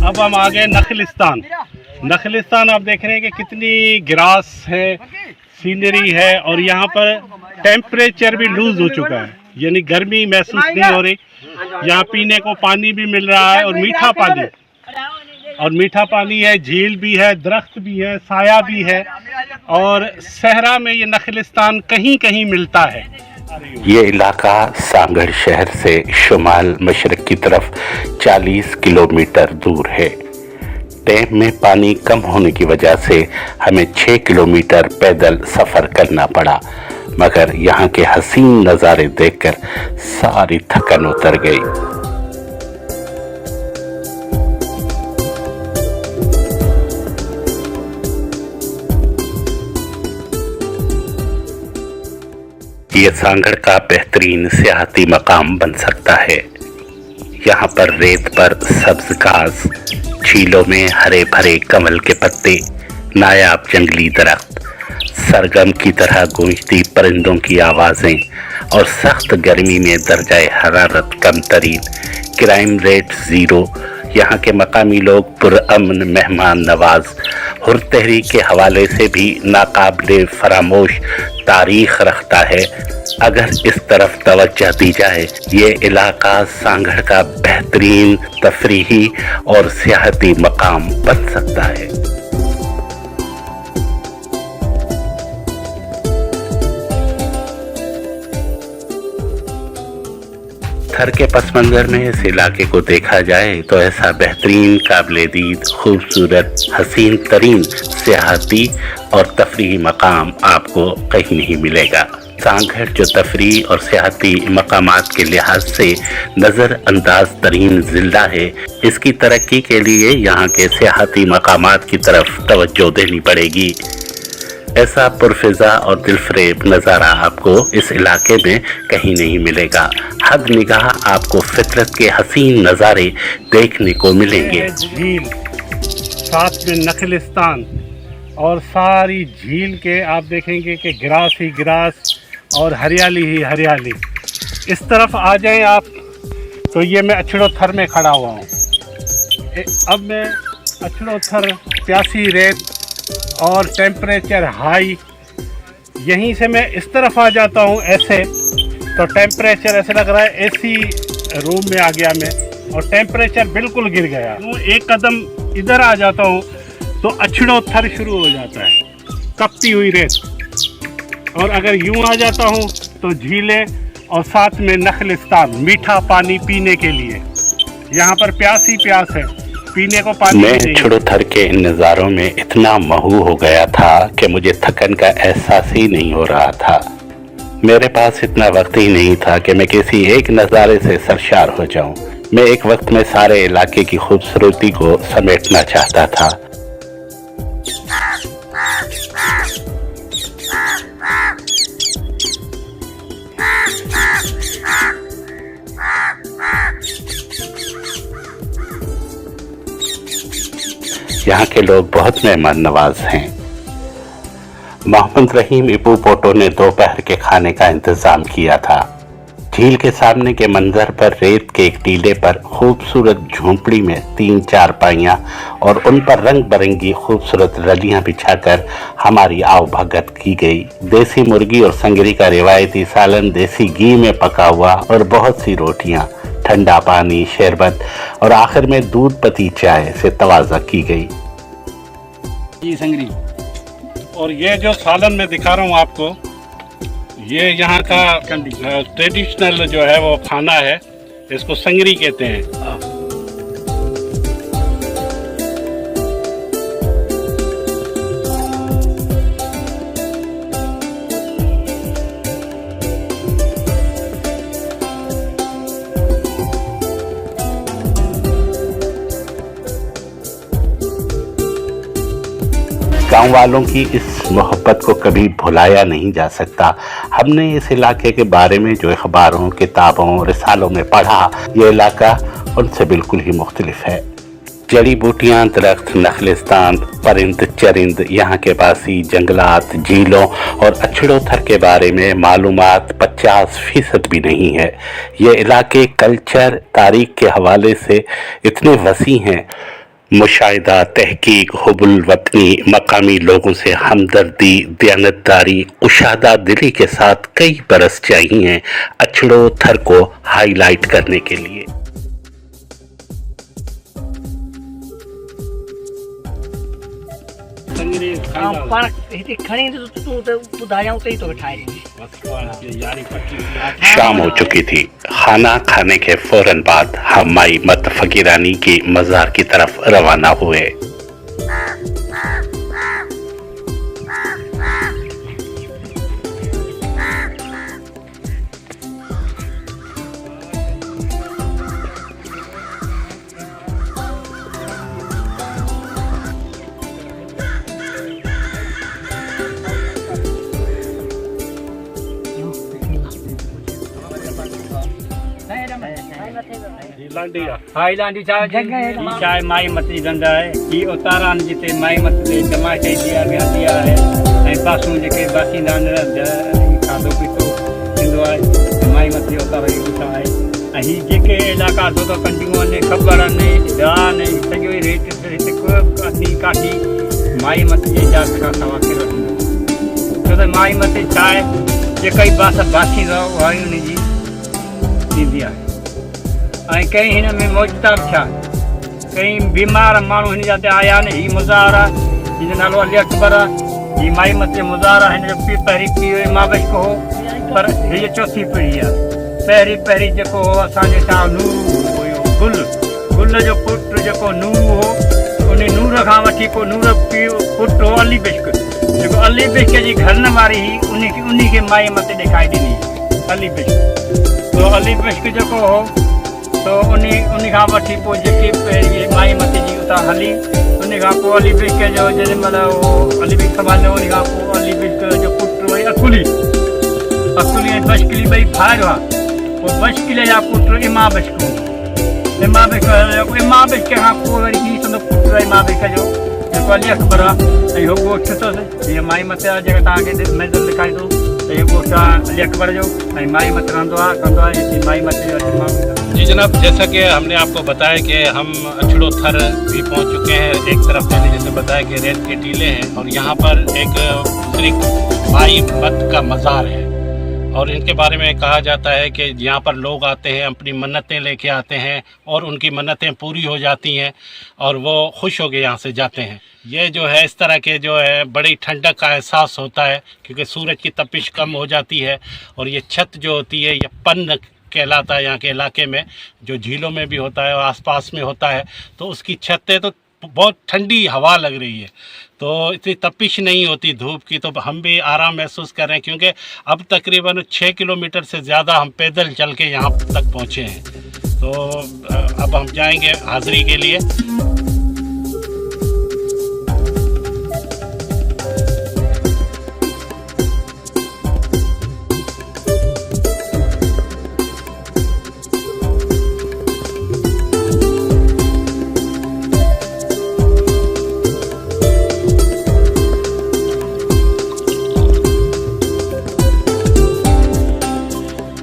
अब हम आ गए नखलिस्तान। नखलिस्तान आप देख रहे हैं कि कितनी ग्रास है, सीनरी है, और यहाँ पर टेम्परेचर भी लूज हो चुका है, यानी गर्मी महसूस नहीं हो रही। यहाँ पीने को पानी भी मिल रहा है, और मीठा पानी है, झील भी है, दरख्त भी है, साया भी है, और सहरा में ये नखलिस्तान कहीं कहीं मिलता है। ये इलाका सांगड़ शहर से शुमाल मशरक की तरफ 40 किलोमीटर दूर है। डैम में पानी कम होने की वजह से हमें 6 किलोमीटर पैदल सफ़र करना पड़ा, मगर यहाँ के हसीन नज़ारे देखकर सारी थकन उतर गई। ये सांगड़ का बेहतरीन सियाहती मकाम बन सकता है। यहाँ पर रेत पर सब्ज घास, झीलों में हरे भरे कमल के पत्ते, नायाब जंगली दरख्त, सरगम की तरह गूंजती परिंदों की आवाज़ें, और सख्त गर्मी में दर्जाए हरारत कम तरीन, क्राइम रेट ज़ीरो। यहाँ के मकामी लोग पुरअमन, मेहमान नवाज, हुर तहरीक के हवाले से भी नाकाबिले फरामोश तारीख रखता है। अगर इस तरफ तवज्जो दी जाए, ये इलाका सांगड़ का बेहतरीन तफरीही और सियाहती मकाम बन सकता है। थर के पस मंजर में इस इलाके को देखा जाए तो ऐसा बेहतरीन, काबिल-ए-दीद, खूबसूरत, हसीन तरीन सियाहती और तफरीही मकाम आपको कहीं नहीं मिलेगा। सांगड़ जो तफरीह और सियाहती मकामात के लिहाज से नज़र अंदाज तरीन ज़िला है, इसकी तरक्की के लिए यहाँ के सियाहती मकामात की तरफ तवज्जो देनी पड़ेगी। ऐसा पुरफिजा और दिलफरेब नज़ारा आपको इस इलाके में कहीं नहीं मिलेगा। हद निगाह आपको फितरत के हसीन नज़ारे देखने को मिलेंगे। झील, साथ में नखलिस्तान, और सारी झील के आप देखेंगे कि ग्रास ही ग्रास और हरियाली ही हरियाली। इस तरफ आ जाएं आप तो ये मैं अछड़ो थर में खड़ा हुआ हूँ। अब मैं अछड़ो थर, प्यासी रेत और टेम्परेचर हाई, यहीं से मैं इस तरफ आ जाता हूँ ऐसे, तो टेम्परेचर ऐसे लग रहा है एसी रूम में आ गया मैं, और टेम्परेचर बिल्कुल गिर गया। एक कदम इधर आ जाता हूँ तो अछड़ो थर शुरू हो जाता है, कपती हुई रेत, और अगर यूं आ जाता हूँ तो झीलें, और साथ में नखलिस्तान, मीठा पानी पीने के लिए। यहाँ पर प्यास ही प्यास है, पीने को पानी मैं अछड़ो थर के इन नज़ारों में इतना महू हो गया था कि मुझे थकन का एहसास ही नहीं हो रहा था। मेरे पास इतना वक्त ही नहीं था कि मैं किसी एक नज़ारे से सरशार हो जाऊं। मैं एक वक्त में सारे इलाके की खूबसूरती को समेटना चाहता था। यहाँ के लोग बहुत मेहमान नवाज हैं। मोहम्मद रहीम इबू पोटो ने दोपहर के खाने का इंतज़ाम किया था। झील के सामने के मंजर पर रेत के एक टीले पर खूबसूरत झोंपड़ी में 3 चारपाइयाँ और उन पर रंग बिरंगी खूबसूरत रलियाँ बिछाकर हमारी आवभगत की गई। देसी मुर्गी और संगरी का रिवायती सालन, देसी घी में पका हुआ, और बहुत सी रोटियाँ, ठंडा पानी, शरबत, और आखिर में दूध पत्ती चाय से तवाज़ा की गई। ये संगरी, और ये जो सालन मैं दिखा रहा हूँ आपको, ये यहाँ का ट्रेडिशनल जो है वो खाना है, इसको संगरी कहते हैं। गांव वालों की इस मोहब्बत को कभी भुलाया नहीं जा सकता। हमने इस इलाके के बारे में जो अखबारों, किताबों, रिसालों में पढ़ा, ये इलाका उनसे बिल्कुल ही मुख्तलिफ है। जड़ी बूटियाँ, दरख्त, नखलिस्तान, परिंद चरिंद, यहाँ के पासी जंगलात, झीलों और अछड़ो थर के बारे में मालूमात 50% भी नहीं है। ये इलाके कल्चर, तारीख के हवाले से इतने वसी हैं मुशाहिदा, तहकीक, हुब्बुल वतनी, मकामी लोगों से हमदर्दी, दयानतदारी, कुशादा दिली के साथ कई बरस चाहिए अछड़ो थर को हाईलाइट करने के लिए। पाण हिते खणी तूं त ॿुधायूं त ई तोखे ठाहे ॾींदी। शाम हो चुकी थी। खाना खाने के फौरन बाद हम माई मत फकीरानी की मज़ार की तरफ रवाना हुए। हाईलांडी चाहे माई मती धंधा है ही उतारान जिते माई मती जमा कई वेंदी आहे ऐं पासूं जेके बासींदा आहिनि खाधो पीतो थींदो आहे माई मती उतारो ई ॾिठा आहे ऐं हीअ जेके इलाइक़ा धोधो कंदियूं आहिनि ख़बर आहिनि दवा आहिनि सॼो ई रेट हिते को काठी माई मती जे इजाज़त खां सवाइ कहिड़ो थींदो छो त माई मती छा आहे जेका ई बासींदो आहे उहा ई उन जी थींदी आहे ऐं कई हिन में मौजदार थिया कई बीमार माण्हू हिन जा ते आया आहिनि हीअ मुज़ाहिर आहे हिन जो नालो अली अकबर आहे हीअ माई मथे मुज़ाहिर आहे हिन जो पहिरीं पीउ इमाबश्क हो पर हीअ चौथी पीढ़ी आहे पहिरीं जेको हो असांजो छा नूर हुयो गुल जो पुटु जेको नूर हो उन नूर खां वठी पोइ नूर पीउ पुटु हो अली बिश्क जेको अली बिश्क जी घरन वारी हुई उन खे माई मथे ॾेखारे ॾिनी अली बिश्क तो अली बिश्क जेको हो तो उन खां वठी पोइ जेकी पहिरीं माई मती जी उतां हली उन खां पोइ अली बिश्क जो जेॾी महिल उहो अली बिश्क संभालियो उन खां पोइ अली बिश्क जो पुटु वरी अकुली ऐं बशकिली ॿई फायर हुआ पोइ बशकिले जा पुटु इमाबश्क इमाबश्क खां पोइ वरी हीअ संदो पुटु आहे इमाबश्क जो जेको अली अकबर आहे ऐं उहो ॻोठु थियोसि हीअ माई मथे आहे जेका तव्हांखे मैदल ॾेखारे थो त इहो ॻोठु आहे अली अकबर जो ऐं माई मथे रहंदो आहे कंदो आहे माई मथे जो जी जनाब, जैसा कि हमने आपको बताया कि हम अछड़ो थर भी पहुंच चुके हैं। एक तरफ मैंने जैसे बताया कि रेत के टीले हैं और यहाँ पर एक बुजुर्ग माई मत का मज़ार है और इनके बारे में कहा जाता है कि यहाँ पर लोग आते हैं, अपनी मन्नतें लेके आते हैं और उनकी मन्नतें पूरी हो जाती हैं और वो खुश होकर यहाँ से जाते हैं। ये जो है इस तरह के जो है बड़ी ठंडक का एहसास होता है क्योंकि सूरज की तपिश कम हो जाती है और ये छत जो होती है ये पन्न कहलाता है यहाँ के इलाके में, जो झीलों में भी होता है और आसपास में होता है। तो उसकी छतें तो बहुत ठंडी हवा लग रही है तो इतनी तपिश नहीं होती धूप की, तो हम भी आराम महसूस कर रहे हैं क्योंकि अब तकरीबन 6 किलोमीटर से ज़्यादा हम पैदल चल के यहाँ तक पहुँचे हैं। तो अब हम जाएंगे हाज़िरी के लिए।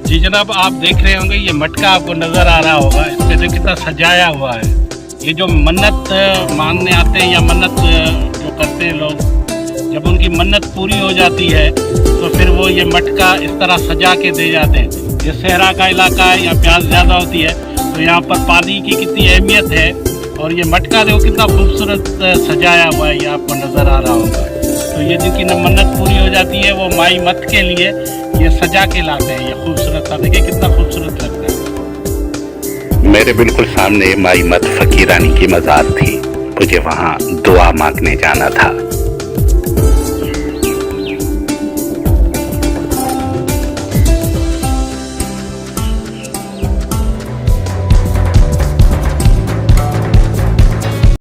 जी जनाब, आप देख रहे होंगे ये मटका आपको नज़र आ रहा होगा, इस पे जो कितना सजाया हुआ है। ये जो मन्नत मानने आते हैं या मन्नत जो करते हैं लोग, जब उनकी मन्नत पूरी हो जाती है तो फिर वो ये मटका इस तरह सजा के दे जाते हैं। ये सहरा का इलाका है, यहाँ प्यास ज़्यादा होती है तो यहाँ पर पानी की कितनी अहमियत है और ये मटका देखो कितना खूबसूरत सजाया हुआ है, ये आपको नज़र आ रहा होगा। तो ये जिनकी मन्नत पूरी हो जाती है वो माई मत के लिए ये सजा के लाते हैं। ये खूबसूरत सा देखिए कितना खूबसूरत लगता है। मेरे बिल्कुल सामने माई मत फकीरानी की मज़ार थी, मुझे वहाँ दुआ मांगने जाना था।